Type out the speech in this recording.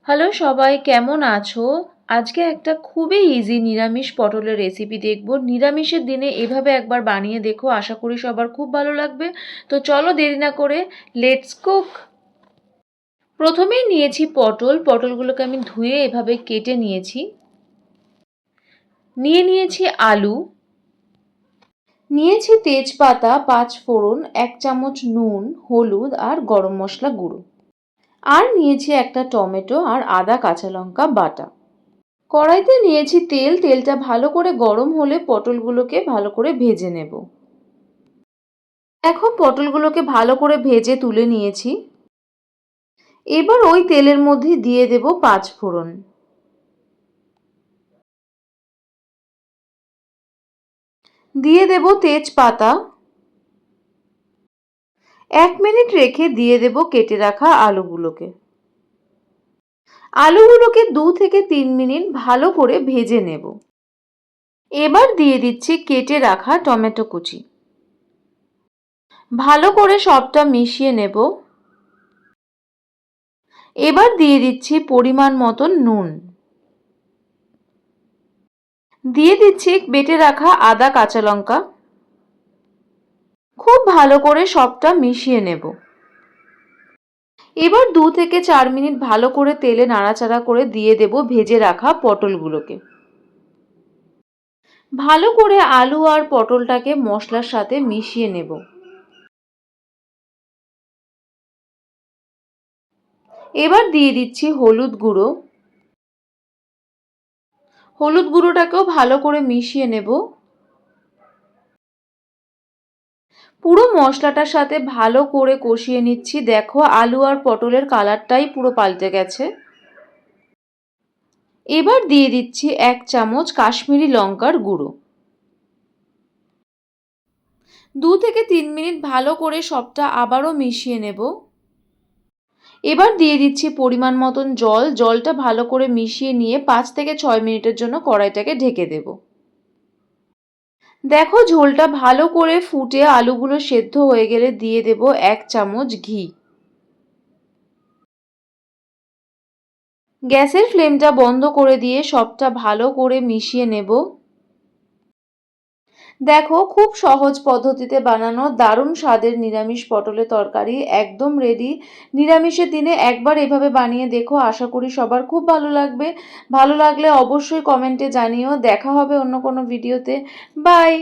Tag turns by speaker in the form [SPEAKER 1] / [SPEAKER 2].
[SPEAKER 1] Hello সবাই, কেমন আছো? আজকে একটা খুবই ইজি নিরামিষ পটলের রেসিপি দেখব। নিরামিষের দিনে এভাবে একবার বানিয়ে দেখো, আশা করি সবার খুব ভালো লাগবে। তো চলো দেরি না করে লেটস কুক। প্রথমেই নিয়েছি পটলগুলোকে আমি ধুয়ে এভাবে কেটে নিয়েছি। নিয়েছি আলু, নিয়েছি তেজপাতা, 5 ফোড়ন, 1 চামচ নুন, হলুদ আর গরম মশলা গুঁড়ো। আর নিয়েছি একটা টমেটো আর আদা কাঁচা লঙ্কা বাটা। কড়াইতে নিয়েছি তেল, তেলটা ভালো করে গরম হলে পটলগুলোকে ভালো করে ভেজে নেব। এখন পটলগুলোকে ভালো করে ভেজে তুলে নিয়েছি। এবার ওই তেলের মধ্যে দিয়ে দেব 5 ফোড়ন। দিয়ে দেব তেজপাতা। 1 মিনিট রেখে দিয়ে দেব কেটে রাখা আলুগুলোকে। আলুগুলোকে 2 থেকে 3 মিনিট ভালো করে ভেজে নেব। এবার দিয়ে দিচ্ছি কেটে রাখা টমেটো কুচি। ভালো করে সবটা মিশিয়ে নেব। এবার দিয়ে দিচ্ছি পরিমাণ মতন নুন। দিয়ে দিচ্ছি বেটে রাখা আদা কাঁচা লঙ্কা। খুব ভালো করে সবটা মিশিয়ে নেব। এবার 2 থেকে 4 মিনিট ভালো করে তেলে নাড়াচাড়া করে দিয়ে দেব ভেজে রাখা পটলগুলোকে। ভালো করে আলু আর পটলটাকে মশলার সাথে মিশিয়ে নেব। এবার দিয়ে দিচ্ছি হলুদ গুঁড়ো। হলুদ গুঁড়োটাকেও ভালো করে মিশিয়ে নেব। পুরো মশলাটার সাথে ভালো করে কষিয়ে নিচ্ছি। দেখো আলু আর পটলের কালারটাই পুরো পাল্টে গেছে। এবার দিয়ে দিচ্ছি 1 চামচ কাশ্মীরি লঙ্কার গুঁড়ো। 2 থেকে 3 মিনিট ভালো করে সবটা আবারও মিশিয়ে নেব। এবার দিয়ে দিচ্ছি পরিমাণ মতন জল। জলটা ভালো করে মিশিয়ে নিয়ে 5 থেকে 6 মিনিটের জন্য কড়াইটাকে ঢেকে দেব। দেখো ঝোলটা ভালো করে ফুটে আলুগুলো সেদ্ধ হয়ে গেলে দিয়ে দেব 1 চামচ ঘি। গ্যাসের ফ্লেমটা বন্ধ করে দিয়ে সবটা ভালো করে মিশিয়ে নেব। দেখো খুব সহজ পদ্ধতিতে বানানো দারুণ স্বাদের নিরামিষ পটলের তরকারি একদম রেডি। নিরামিষের দিনে একবার এভাবে বানিয়ে দেখো, আশা করি সবার খুব ভালো লাগবে। ভালো লাগলে অবশ্যই কমেন্টে জানিও। দেখা হবে অন্য কোনো ভিডিওতে। বাই।